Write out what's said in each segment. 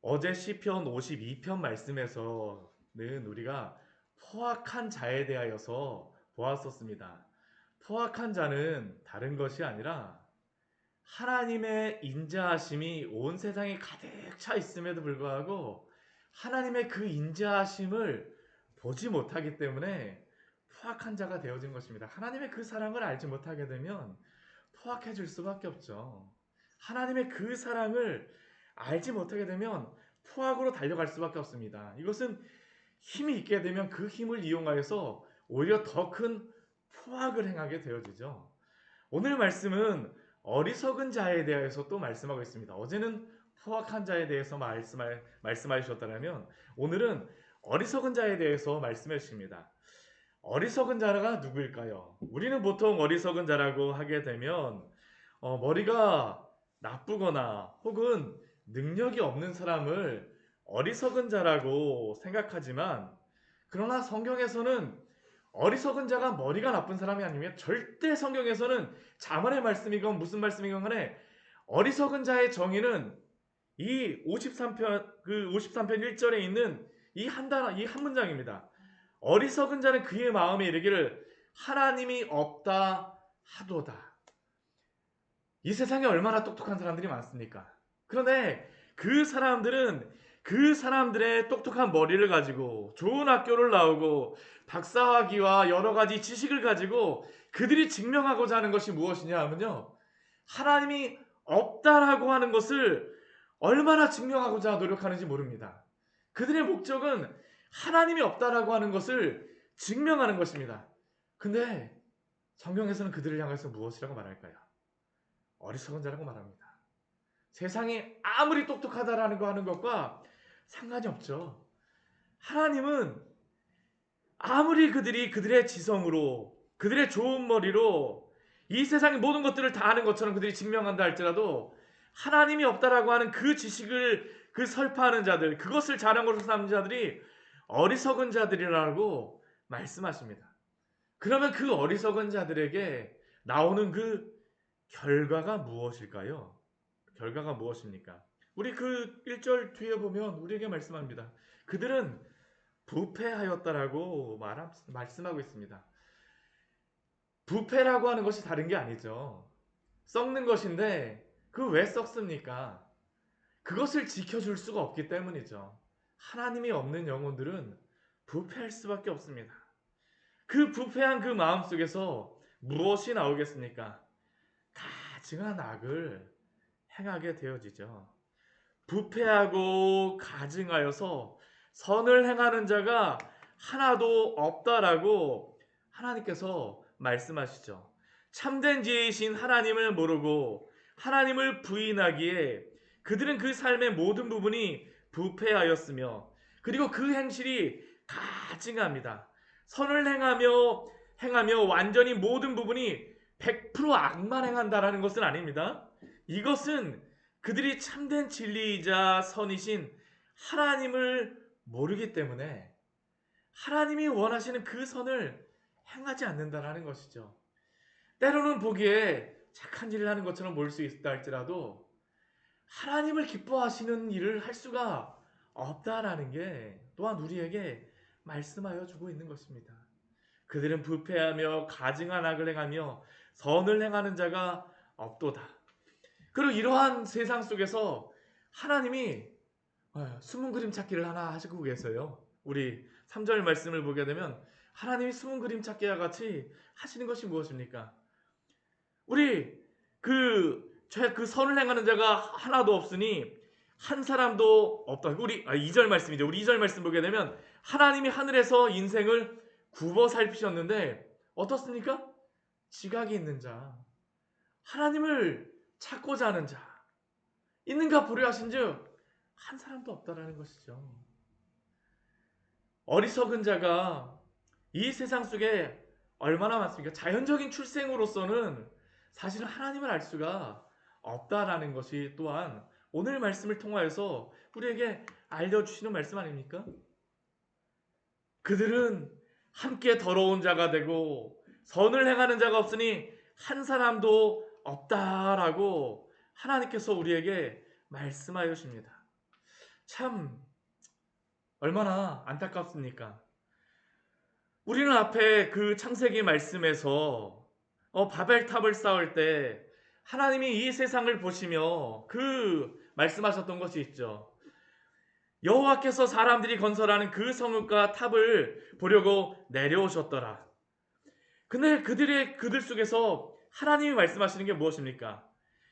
어제 시편 52편 말씀에서는 우리가 포악한 자에 대하여서 보았었습니다. 포악한 자는 다른 것이 아니라 하나님의 인자하심이 온 세상에 가득 차 있음에도 불구하고 하나님의 그 인자하심을 보지 못하기 때문에 포악한 자가 되어진 것입니다. 하나님의 그 사랑을 알지 못하게 되면 포악해질 수밖에 없죠. 하나님의 그 사랑을 알지 못하게 되면 포악으로 달려갈 수밖에 없습니다. 이것은 힘이 있게 되면 그 힘을 이용하여서 오히려 더 큰 포악을 행하게 되어지죠. 오늘 말씀은 어리석은 자에 대해서 또 말씀하고 있습니다. 어제는 포악한 자에 대해서 말씀하셨다면 오늘은 어리석은 자에 대해서 말씀해 주십니다. 어리석은 자가 누구일까요? 우리는 보통 어리석은 자라고 하게 되면 머리가 나쁘거나 혹은 능력이 없는 사람을 어리석은 자라고 생각하지만, 그러나 성경에서는 어리석은 자가 머리가 나쁜 사람이 아니면 절대 성경에서는 자문의 말씀이건 무슨 말씀이건 간에 어리석은 자의 정의는 이 53편 1절에 있는 이 한 문장입니다. 어리석은 자는 그의 마음에 이르기를 하나님이 없다 하도다. 이 세상에 얼마나 똑똑한 사람들이 많습니까? 그런데 그 사람들은 그 사람들의 똑똑한 머리를 가지고 좋은 학교를 나오고 박사학위와 여러 가지 지식을 가지고 그들이 증명하고자 하는 것이 무엇이냐 하면요, 하나님이 없다라고 하는 것을 얼마나 증명하고자 노력하는지 모릅니다. 그들의 목적은 하나님이 없다라고 하는 것을 증명하는 것입니다. 근데 성경에서는 그들을 향해서 무엇이라고 말할까요? 어리석은 자라고 말합니다. 세상이 아무리 똑똑하다라는 거 하는 것과 상관이 없죠. 하나님은 아무리 그들이 그들의 지성으로 그들의 좋은 머리로 이 세상의 모든 것들을 다 아는 것처럼 그들이 증명한다 할지라도 하나님이 없다라고 하는 그 지식을 설파하는 자들, 그것을 자랑으로 삼는 자들이 어리석은 자들이라고 말씀하십니다. 그러면 그 어리석은 자들에게 나오는 그 결과가 무엇일까요? 결과가 무엇입니까? 우리 그 1절 뒤에 보면 우리에게 말씀합니다. 그들은 부패하였다라고 말씀하고 있습니다. 부패라고 하는 것이 다른 게 아니죠. 썩는 것인데 그 왜 썩습니까? 그것을 지켜줄 수가 없기 때문이죠. 하나님이 없는 영혼들은 부패할 수밖에 없습니다. 그 부패한 그 마음 속에서 무엇이 나오겠습니까? 가증한 악을 행하게 되어지죠. 부패하고 가증하여서 선을 행하는 자가 하나도 없다라고 하나님께서 말씀하시죠. 참된 지혜이신 하나님을 모르고 하나님을 부인하기에 그들은 그 삶의 모든 부분이 부패하였으며, 그리고 그 행실이 가증합니다. 선을 행하며 완전히 모든 부분이 100% 악만 행한다라는 것은 아닙니다. 이것은 그들이 참된 진리이자 선이신 하나님을 모르기 때문에 하나님이 원하시는 그 선을 행하지 않는다라는 것이죠. 때로는 보기에 착한 일을 하는 것처럼 보일 수 있다 할지라도 하나님을 기뻐하시는 일을 할 수가 없다라는 게 또한 우리에게 말씀하여 주고 있는 것입니다. 그들은 부패하며 가증한 악을 행하며 선을 행하는 자가 없도다. 그리고 이러한 세상 속에서 하나님이 숨은 그림 찾기를 하나 하시고 계세요. 우리 3절 말씀을 보게 되면 하나님이 숨은 그림 찾기와 같이 하시는 것이 무엇입니까? 우리 그 선을 행하는 자가 하나도 없으니 한 사람도 없다. 우리 2절 말씀이죠. 우리 2절 말씀 보게 되면 하나님이 하늘에서 인생을 굽어 살피셨는데 어떻습니까? 지각이 있는 자, 하나님을 찾고자 하는 자, 있는가 보려 하신즉 한 사람도 없다라는 것이죠. 어리석은 자가 이 세상 속에 얼마나 많습니까? 자연적인 출생으로서는 사실은 하나님을 알 수가 없다라는 것이 또한 오늘 말씀을 통하여서 우리에게 알려주시는 말씀 아닙니까? 그들은 함께 더러운 자가 되고 선을 행하는 자가 없으니 한 사람도 없다라고 하나님께서 우리에게 말씀하여 주십니다. 참 얼마나 안타깝습니까? 우리는 앞에 그 창세기 말씀에서 바벨탑을 쌓을 때 하나님이 이 세상을 보시며 그 말씀하셨던 것이 있죠. 여호와께서 사람들이 건설하는 그 성읍과 탑을 보려고 내려오셨더라. 근데 그들 속에서 하나님이 말씀하시는 게 무엇입니까?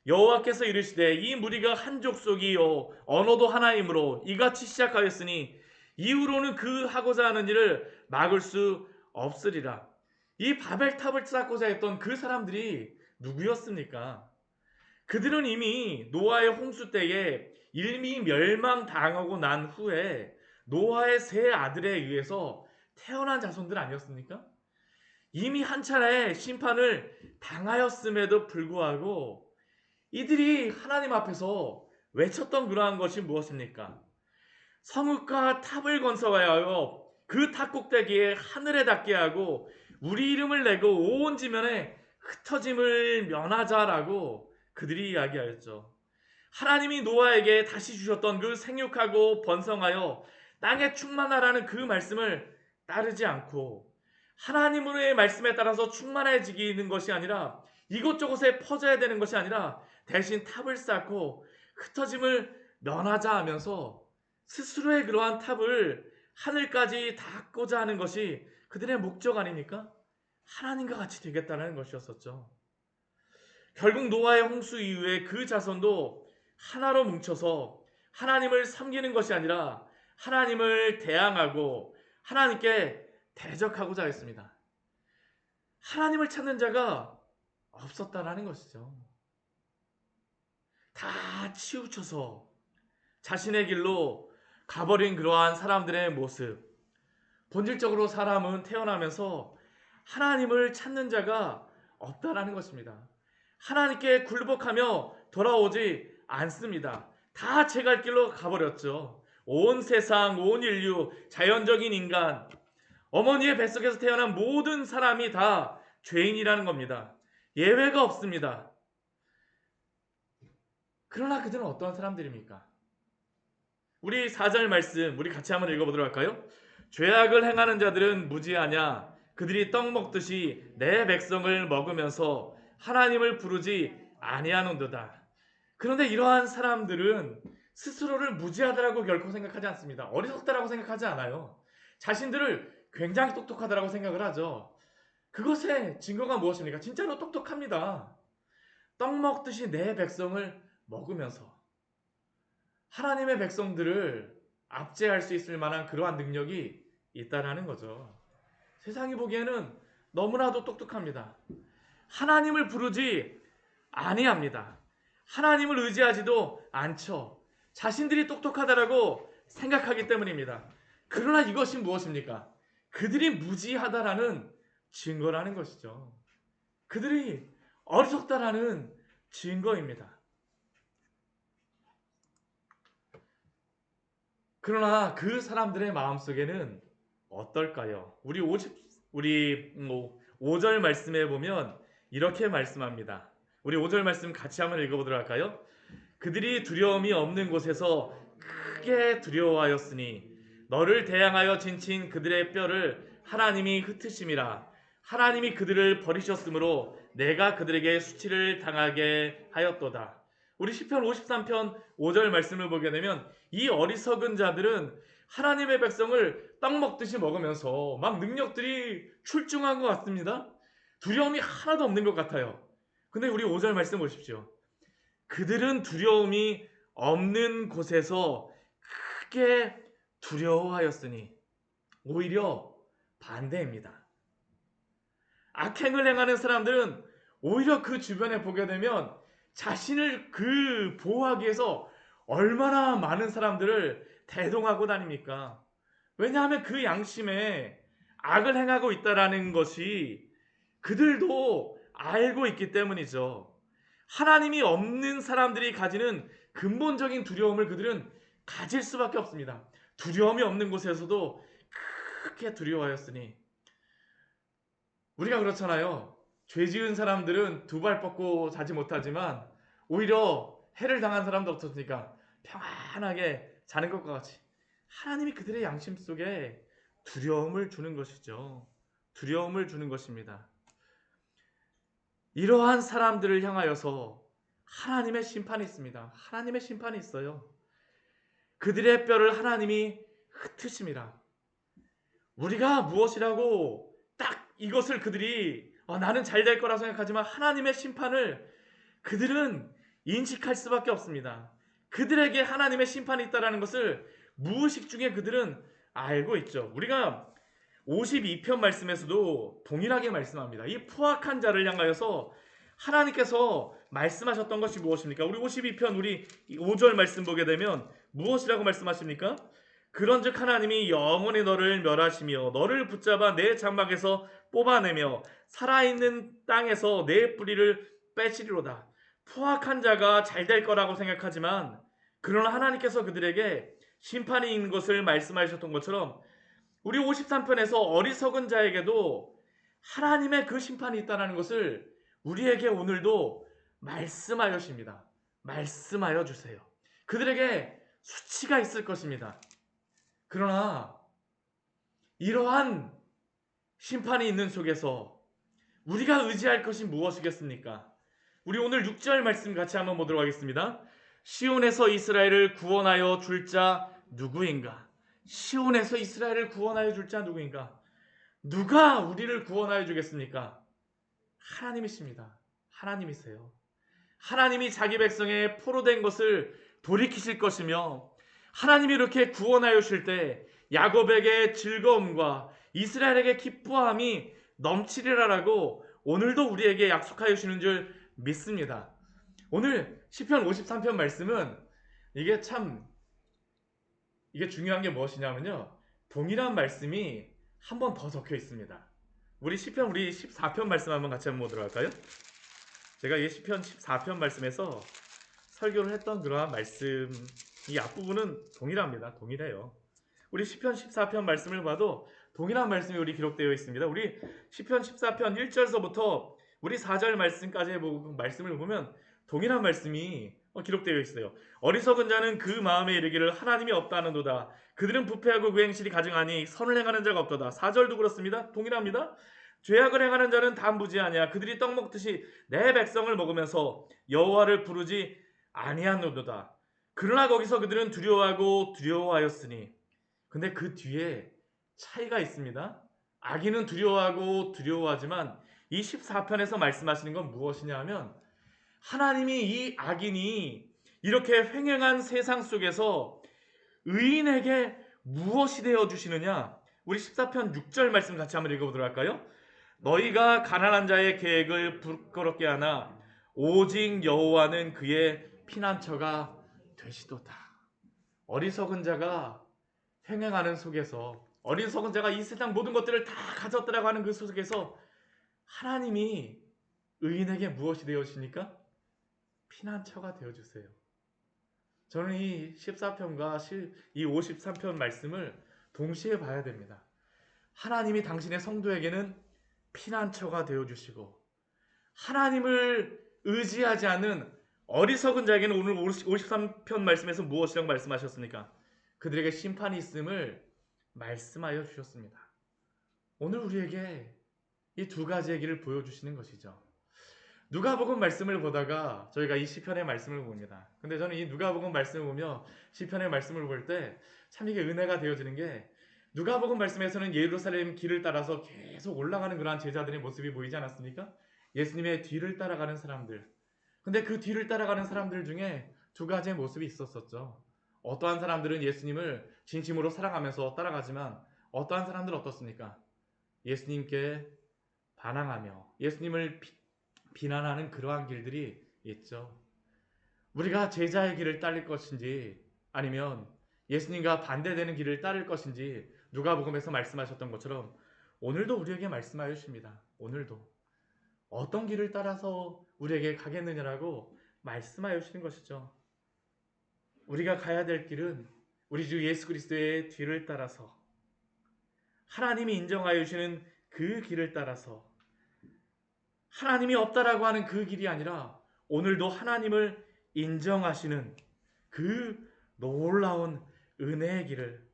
여호와께서 이르시되 이 무리가 한 족속이요 언어도 하나이므로 이같이 시작하였으니 이후로는 그 하고자 하는 일을 막을 수 없으리라. 이 바벨탑을 쌓고자 했던 그 사람들이 누구였습니까? 그들은 이미 노아의 홍수 때에 이미 멸망당하고 난 후에 노아의 세 아들에 의해서 태어난 자손들 아니었습니까? 이미 한 차례 심판을 당하였음에도 불구하고 이들이 하나님 앞에서 외쳤던 그러한 것이 무엇입니까? 성읍과 탑을 건설하여 그 탑 꼭대기에 하늘에 닿게 하고 우리 이름을 내고 온 지면에 흩어짐을 면하자라고 그들이 이야기하였죠. 하나님이 노아에게 다시 주셨던 그 생육하고 번성하여 땅에 충만하라는 그 말씀을 따르지 않고 하나님의 말씀에 따라서 충만해지는 것이 아니라 이곳저곳에 퍼져야 되는 것이 아니라 대신 탑을 쌓고 흩어짐을 면하자 하면서 스스로의 그러한 탑을 하늘까지 닿고자 하는 것이 그들의 목적 아닙니까? 하나님과 같이 되겠다는 것이었었죠. 결국 노아의 홍수 이후에 그 자손도 하나로 뭉쳐서 하나님을 섬기는 것이 아니라 하나님을 대항하고 하나님께 대적하고자 했습니다. 하나님을 찾는 자가 없었다라는 것이죠. 다 치우쳐서 자신의 길로 가버린 그러한 사람들의 모습. 본질적으로 사람은 태어나면서 하나님을 찾는 자가 없다라는 것입니다. 하나님께 굴복하며 돌아오지 않습니다. 다 제 갈 길로 가버렸죠. 온 세상, 온 인류, 자연적인 인간, 어머니의 뱃속에서 태어난 모든 사람이 다 죄인이라는 겁니다. 예외가 없습니다. 그러나 그들은 어떠한 사람들입니까? 우리 4절 말씀 우리 같이 한번 읽어보도록 할까요? 죄악을 행하는 자들은 무지하냐? 그들이 떡 먹듯이 내 백성을 먹으면서 하나님을 부르지 아니하는도다. 그런데 이러한 사람들은 스스로를 무지하다라고 결코 생각하지 않습니다. 어리석다라고 생각하지 않아요. 자신들을 굉장히 똑똑하다라고 생각을 하죠. 그것의 증거가 무엇입니까? 진짜로 똑똑합니다. 떡 먹듯이 내 백성을 먹으면서 하나님의 백성들을 압제할 수 있을 만한 그러한 능력이 있다라는 거죠. 세상이 보기에는 너무나도 똑똑합니다. 하나님을 부르지 아니합니다. 하나님을 의지하지도 않죠. 자신들이 똑똑하다라고 생각하기 때문입니다. 그러나 이것이 무엇입니까? 그들이 무지하다라는 증거라는 것이죠. 그들이 어리석다라는 증거입니다. 그러나 그 사람들의 마음속에는 어떨까요? 우리 5절 말씀에 보면 이렇게 말씀합니다. 우리 5절 말씀 같이 한번 읽어보도록 할까요? 그들이 두려움이 없는 곳에서 크게 두려워하였으니 너를 대항하여 진친 그들의 뼈를 하나님이 흩으심이라. 하나님이 그들을 버리셨으므로 내가 그들에게 수치를 당하게 하였도다. 우리 시편 53편 5절 말씀을 보게 되면 이 어리석은 자들은 하나님의 백성을 떡 먹듯이 먹으면서 막 능력들이 출중한 것 같습니다. 두려움이 하나도 없는 것 같아요. 근데 우리 5절 말씀 보십시오. 그들은 두려움이 없는 곳에서 크게 두려워하였으니 오히려 반대입니다. 악행을 행하는 사람들은 오히려 그 주변에 보게 되면 자신을 보호하기 위해서 얼마나 많은 사람들을 대동하고 다닙니까? 왜냐하면 그 양심에 악을 행하고 있다라는 것이 그들도 알고 있기 때문이죠. 하나님이 없는 사람들이 가지는 근본적인 두려움을 그들은 가질 수밖에 없습니다. 두려움이 없는 곳에서도 크게 두려워하였으니 우리가 그렇잖아요. 죄 지은 사람들은 두 발 뻗고 자지 못하지만 오히려 해를 당한 사람도 없었으니까 평안하게 자는 것과 같이 하나님이 그들의 양심 속에 두려움을 주는 것이죠. 두려움을 주는 것입니다. 이러한 사람들을 향하여서 하나님의 심판이 있습니다. 하나님의 심판이 있어요. 그들의 뼈를 하나님이 흩으심이라. 우리가 무엇이라고 딱 이것을 그들이 나는 잘 될 거라 생각하지만 하나님의 심판을 그들은 인식할 수밖에 없습니다. 그들에게 하나님의 심판이 있다는 것을 무의식 중에 그들은 알고 있죠. 우리가 52편 말씀에서도 동일하게 말씀합니다. 이 포악한 자를 향하여서 하나님께서 말씀하셨던 것이 무엇입니까? 우리 52편 우리 5절 말씀 보게 되면 무엇이라고 말씀하십니까? 그런즉 하나님이 영원히 너를 멸하시며 너를 붙잡아 내 장막에서 뽑아내며 살아있는 땅에서 내 뿌리를 빼시리로다. 포악한 자가 잘 될 거라고 생각하지만 그러나 하나님께서 그들에게 심판이 있는 것을 말씀하셨던 것처럼 우리 53편에서 어리석은 자에게도 하나님의 그 심판이 있다는 것을 우리에게 오늘도 말씀하여 주십니다. 말씀하여 주세요. 그들에게 수치가 있을 것입니다. 그러나 이러한 심판이 있는 속에서 우리가 의지할 것이 무엇이겠습니까? 우리 오늘 6절 말씀 같이 한번 보도록 하겠습니다. 시온에서 이스라엘을 구원하여 줄 자 누구인가? 시온에서 이스라엘을 구원하여 줄 자 누구인가? 누가 우리를 구원하여 주겠습니까? 하나님이십니다. 하나님이세요. 하나님이 자기 백성의 포로된 것을 돌이키실 것이며 하나님이 이렇게 구원하여 주실 때 야곱에게 즐거움과 이스라엘에게 기뻐함이 넘치리라라고 오늘도 우리에게 약속하여 주시는 줄 믿습니다. 오늘 시편 53편 말씀은 이게 중요한 게 무엇이냐면요. 동일한 말씀이 한 번 더 적혀 있습니다. 우리 14편 말씀 한번 같이 한번 보도록 할까요? 제가 이 시편 14편 말씀에서 설교를 했던 그러한 말씀 이 앞부분은 동일합니다. 동일해요. 우리 시편 14편 말씀을 봐도 동일한 말씀이 우리 기록되어 있습니다. 우리 시편 14편 1절서부터 우리 4절 말씀까지의 말씀을 보면 동일한 말씀이 기록되어 있어요. 어리석은 자는 그 마음에 이르기를 하나님이 없다는도다. 그들은 부패하고 그 행실이 가증하니 선을 행하는 자가 없도다. 4절도 그렇습니다. 동일합니다. 죄악을 행하는 자는 담부지하냐. 그들이 떡 먹듯이 내 백성을 먹으면서 여호와를 부르지 아니하노도다. 그러나 거기서 그들은 두려워하고 두려워하였으니. 근데 그 뒤에 차이가 있습니다. 악인은 두려워하고 두려워하지만 이 14편에서 말씀하시는 건 무엇이냐 하면 하나님이 이 악인이 이렇게 횡행한 세상 속에서 의인에게 무엇이 되어 주시느냐? 우리 14편 6절 말씀 같이 한번 읽어보도록 할까요? 너희가 가난한 자의 계획을 부끄럽게 하나 오직 여호와는 그의 피난처가 되시도다. 어리석은 자가 횡행하는 속에서 어리석은 자가 이 세상 모든 것들을 다 가졌더라고 하는 그 속에서 하나님이 의인에게 무엇이 되어주십니까? 피난처가 되어주세요. 저는 이 14편과 이 53편 말씀을 동시에 봐야 됩니다. 하나님이 당신의 성도에게는 피난처가 되어주시고 하나님을 의지하지 않는 어리석은 자에게는 오늘 53편 말씀에서 무엇이라고 말씀하셨습니까? 그들에게 심판이 있음을 말씀하여 주셨습니다. 오늘 우리에게 이 두 가지의 길을 보여주시는 것이죠. 누가복음 말씀을 보다가 저희가 이 시편의 말씀을 봅니다. 근데 저는 이 누가복음 말씀을 보며 시편의 말씀을 볼 때 참 이게 은혜가 되어지는 게 누가복음 말씀에서는 예루살렘 길을 따라서 계속 올라가는 그러한 제자들의 모습이 보이지 않았습니까? 예수님의 뒤를 따라가는 사람들. 근데 그 뒤를 따라가는 사람들 중에 두 가지의 모습이 있었었죠. 어떠한 사람들은 예수님을 진심으로 사랑하면서 따라가지만 어떠한 사람들은 어떻습니까? 예수님께 반항하며 예수님을 비난하는 그러한 길들이 있죠. 우리가 제자의 길을 따를 것인지 아니면 예수님과 반대되는 길을 따를 것인지 누가복음에서 말씀하셨던 것처럼 오늘도 우리에게 말씀하여 주십니다. 오늘도 어떤 길을 따라서 우리에게 가겠느냐라고 말씀하여 주시는 것이죠. 우리가 가야 될 길은 우리 주 예수 그리스도의 뒤를 따라서 하나님이 인정하여 주시는 그 길을 따라서 하나님이 없다라고 하는 그 길이 아니라 오늘도 하나님을 인정하시는 그 놀라운 은혜의 길을,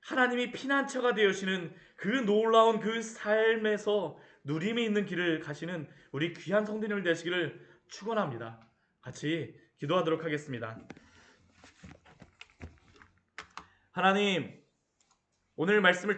하나님이 피난처가 되시는 그 놀라운 그 삶에서 누림이 있는 길을 가시는 우리 귀한 성도님들 되시기를 축원합니다. 같이 기도하도록 하겠습니다. 하나님, 오늘 말씀을